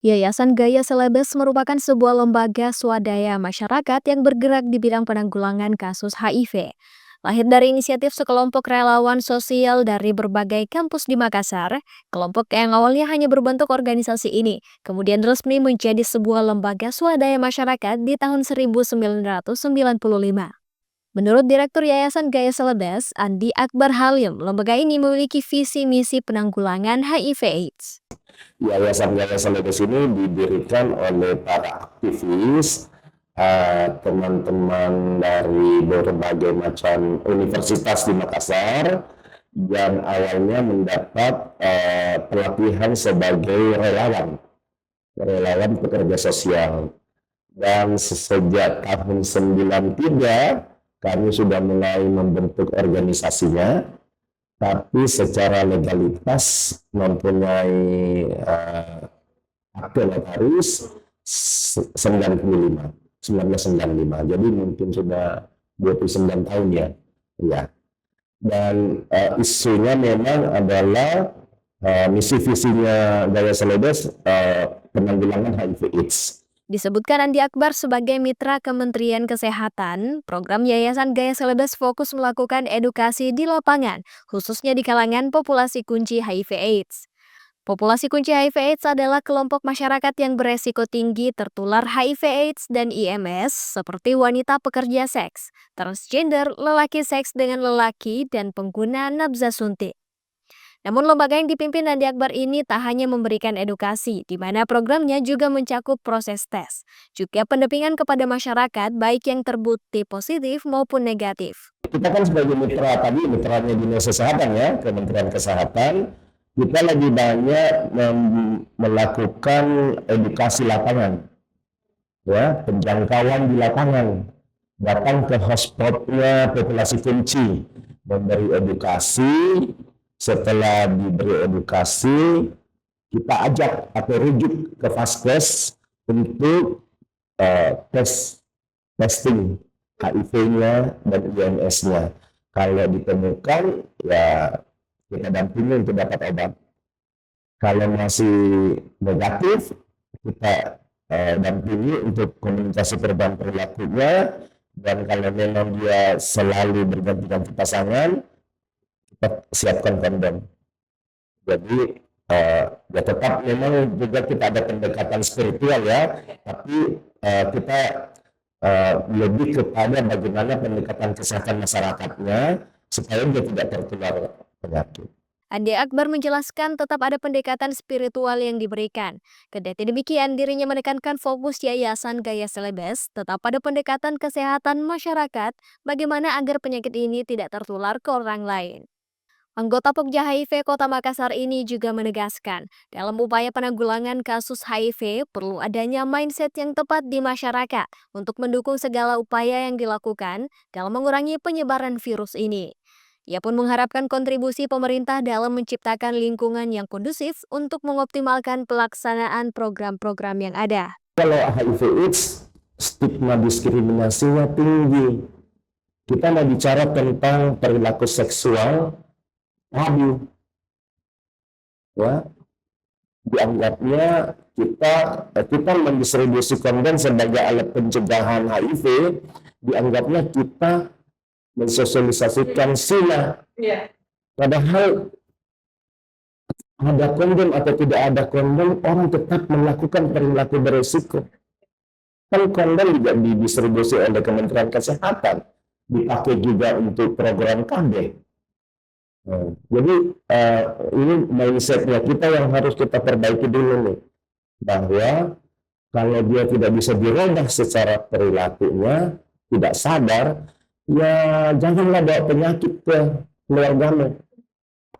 Yayasan Gaya Celebes merupakan sebuah lembaga swadaya masyarakat yang bergerak di bidang penanggulangan kasus HIV. Lahir dari inisiatif sekelompok relawan sosial dari berbagai kampus di Makassar, kelompok yang awalnya hanya berbentuk organisasi ini, kemudian resmi menjadi sebuah lembaga swadaya masyarakat di tahun 1995. Menurut Direktur Yayasan Gaya Celebes, Andi Akbar Halim, lembaga ini memiliki visi misi penanggulangan HIV/AIDS. Yayasan-yayasan di sini didirikan oleh para aktivis, teman-teman dari berbagai macam universitas di Makassar, dan awalnya mendapat pelatihan sebagai relawan pekerja sosial. Dan sejak tahun 93 kami sudah mulai membentuk organisasinya, tapi secara legalitas mempunyai akte notaris 95, 1995. Jadi mungkin sudah 29 tahun ya. Ya. Dan isunya memang adalah misi visinya Gaya Celebes penanggulangan HIV/AIDS. Disebutkan Andi Akbar sebagai mitra Kementerian Kesehatan, program Yayasan Gaya Celebes fokus melakukan edukasi di lapangan, khususnya di kalangan populasi kunci HIV/AIDS. Populasi kunci HIV/AIDS adalah kelompok masyarakat yang beresiko tinggi tertular HIV/AIDS dan IMS seperti wanita pekerja seks, transgender, lelaki seks dengan lelaki, dan pengguna nafza suntik. Namun lembaga yang dipimpin Andi Akbar ini tak hanya memberikan edukasi, di mana programnya juga mencakup proses tes, juga pendampingan kepada masyarakat baik yang terbukti positif maupun negatif. Kita kan sebagai mitra tadi, mitranya Dinas Kesehatan ya, Kementerian Kesehatan, kita lebih banyak melakukan edukasi lapangan, ya, penjangkauan di lapangan, datang ke hotspotnya populasi kunci, memberi edukasi. Setelah diberi edukasi, kita ajak atau rujuk ke Vaskes untuk testing HIV-nya dan IMS-nya. Kalau ditemukan, ya kita dampingi untuk dapat obat. Kalau masih negatif, kita dampingi untuk komunikasi perubahan perilakunya. Dan kalau memang dia selalu berganti-ganti pasangan, kita siapkan kondom. Jadi ya tetap memang juga kita ada pendekatan spiritual ya, tapi kita lebih kepada bagaimana pendekatan kesehatan masyarakatnya supaya dia tidak tertular penyakit. Andi Akbar menjelaskan tetap ada pendekatan spiritual yang diberikan. Kendati demikian, dirinya menekankan fokus Yayasan Gaya Celebes tetap pada pendekatan kesehatan masyarakat, bagaimana agar penyakit ini tidak tertular ke orang lain. Anggota Pokja HIV Kota Makassar ini juga menegaskan, dalam upaya penanggulangan kasus HIV perlu adanya mindset yang tepat di masyarakat untuk mendukung segala upaya yang dilakukan dalam mengurangi penyebaran virus ini. Ia pun mengharapkan kontribusi pemerintah dalam menciptakan lingkungan yang kondusif untuk mengoptimalkan pelaksanaan program-program yang ada. Kalau HIV/AIDS, stigma diskriminasinya tinggi. Kita mau bicara tentang perilaku seksual tabu, ya, dianggapnya kita mendistribusi kondom sebagai alat pencegahan HIV, dianggapnya kita mensosialisasikan zina. Padahal ada kondom atau tidak ada kondom, orang tetap melakukan perilaku beresiko. Kan kondom juga didistribusi oleh Kementerian Kesehatan, dipakai juga untuk program KB. Jadi ini mindsetnya kita yang harus kita perbaiki dulu nih, bahwa kalau dia tidak bisa dirubah secara perilakunya, tidak sadar, ya janganlah bawa penyakit ke keluargamu.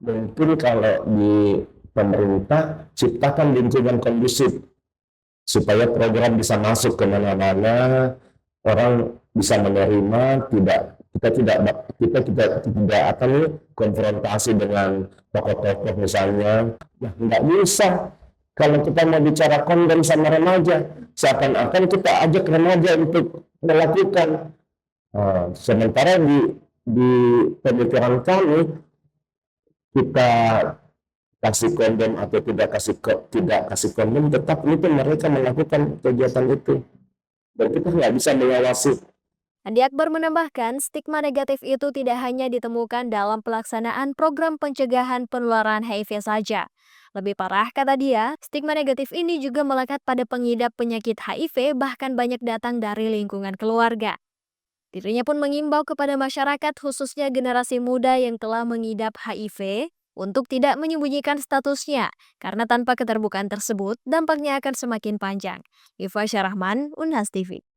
Mungkin kalau di pemerintah ciptakan lingkungan kondusif supaya program bisa masuk ke mana-mana, orang bisa menerima, kita tidak akan konfrontasi dengan tokoh-tokoh misalnya. Ya nggak bisa. Kalau kita mau bicara kondom sama remaja, seakan-akan kita ajak remaja untuk melakukan. Sementara di pemikiran kami, kita kasih kondom atau tidak kasih kondom, tetap itu mereka melakukan kegiatan itu dan kita nggak bisa mengawasi. Andi Akbar menambahkan, stigma negatif itu tidak hanya ditemukan dalam pelaksanaan program pencegahan penularan HIV saja. Lebih parah, kata dia, stigma negatif ini juga melekat pada pengidap penyakit HIV, bahkan banyak datang dari lingkungan keluarga. Dirinya pun mengimbau kepada masyarakat, khususnya generasi muda yang telah mengidap HIV, untuk tidak menyembunyikan statusnya, karena tanpa keterbukaan tersebut, dampaknya akan semakin panjang. Iva Syarahman, Unhas TV.